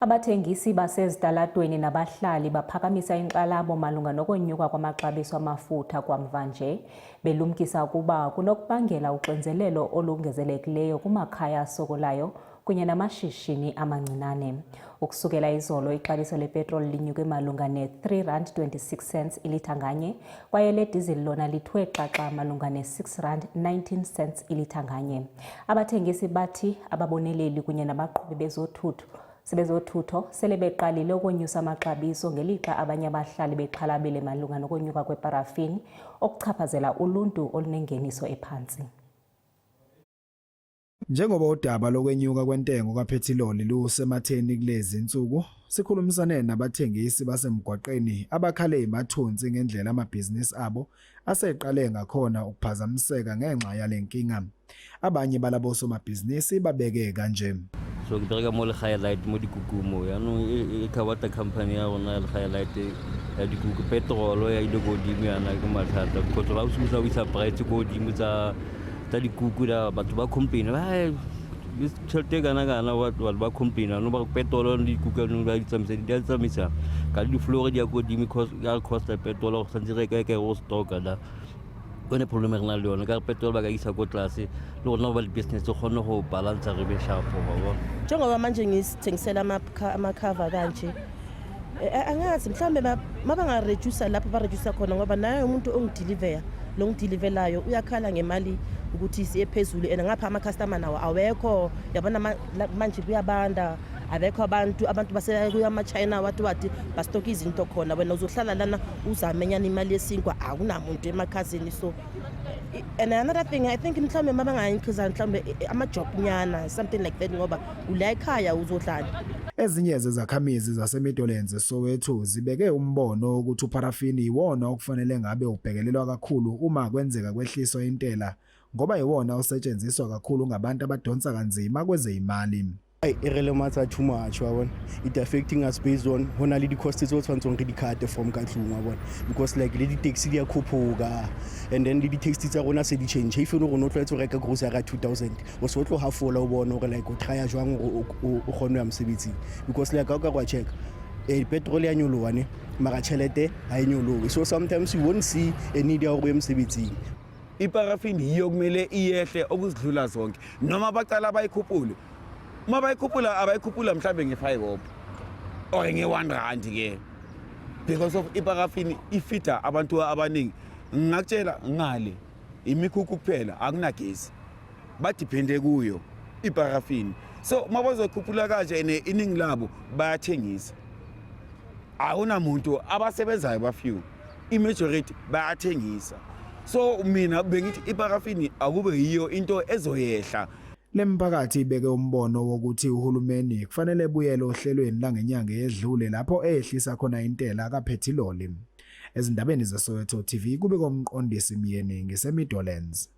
Abathengisi basezitalatweni nabahlali baphakamisa inkxalabo malunga nokonyuka kwamaxabiso amafutha kwamva nje, belumkisa ukuba kunokubangela uxinzelelo olongezelelekileyo kumakhaya asokolayo kunye namashishini amancinane. Ukusukela izolo, ixabiso lepetroli linyuke malunga ne-R3.26 ilitha nganye, kwaye ledizili lona lithwe xaxa malunga ne-R6.19 ilitha nganye. Abathengisi bathi ababoneleli kunye nabaqhubi bezothutho sele beqalile ukonyusa amaxabiso ngelixa abanye abahlali bexhalabile malunga nokonyuka kweparafini okuchaphazela uluntu olunengeniso ephantsi. Njengoba udaba lokwenyuka kwentengo kaphethiloli lusematheni kulezi insuku, sikhulumisane nabathengisi basemgwaqeni abakhale imathunzi ngendlela amabhizinisi abo aseqale ngakhona ukuphazamiseka ngenxa yalenkinga. Abanye balabo somabhizinisi babeke kanje. So ke bereka mo le highlight mo dikukumo yaanong e khabata company ya rona le highlight ya dikuku petrol ya ile godimo yana ke mathata because ba ususa wisa price godimo tsa dikuku da batho ba complain ba tšhelete kana batho ba complain no ba petrol le dikuku no ba tsamisa ka di floor di ya godimo because ya cost petrol go santse re ka go stock da one problem re na le yone ka petrol ba ka isa ko tlase le rona ba le business go kgone go balance re be sharp baba. Njengoba manje ngisithengisela amakhava kanje angazi mhlambe mabanga reduce lapho ba reduce khona ngoba naye umuntu ongideliver lo ngidilivelayo uyakhala ngemali ukuthi siyephezulu ngapha ama customer nawo awekho yabona manje kuyabanda abekho abantu base kuyama China wathi bastock izinto khona wena uzohlala lana uzamenyana imali yesinkwa akunamuntu emakhazini. So and another thing I think mhlambe mabangayikhiza mhlambe ama job nyana something like that ngoba ula ekhaya uzohlala. Ezinye zezakhamizi zaseMidlands Soweto zibeke umbono ukuthi uparafini iwona okufanele ngabe ubhekelelwa kakhulu uma kwenzeka kwehliswa intela ngoba iwona osetshenziswa kakhulu ngabantu abadonsa kanzima kwezeyimali. Really matter too much wabona it affecting us based on hona le di costs tso tshwantsong re di cut from ka tlung wabona because like le di taxi dia khuphuka and then le di taxi tsa rona se di change if you no go try to reka grocery ka 2000 o so tlo hafola o bona gore like o try jwang o kgone ya mosebetsi because like ka kwa check petrol ya nyolowa ne mara chelete ha inyolowe so sometimes you won't see a need ya go emsebetsing. Iparafini yiyo kumele iyehle okuzidlula zonke noma baqala bayikhuphule mabayikhuphula abayikhuphula mhlambe nge5 hop or nge1 rand ke because of iparafini ifita abantu abaningi. Ngakutshela ngale imikhukhu kuphela akunagesi badepende kuyo iparafini, so mabazokhuphula kanje iningi labo bayathengisa akunamuntu abasebenzayo bafew imajority bayathengisa. So mina bengithi iparafini akube yiyo into ezoyehla. Lemphakathi ibeke umbono wokuthi uhulumeni kufanele buyele ohlelweni langenyanga edlule lapho ehlisa khona intela kaphethiloli. Ezindabeni zeSoweto TV kube komqondisi Miyeni ngeseMidlands.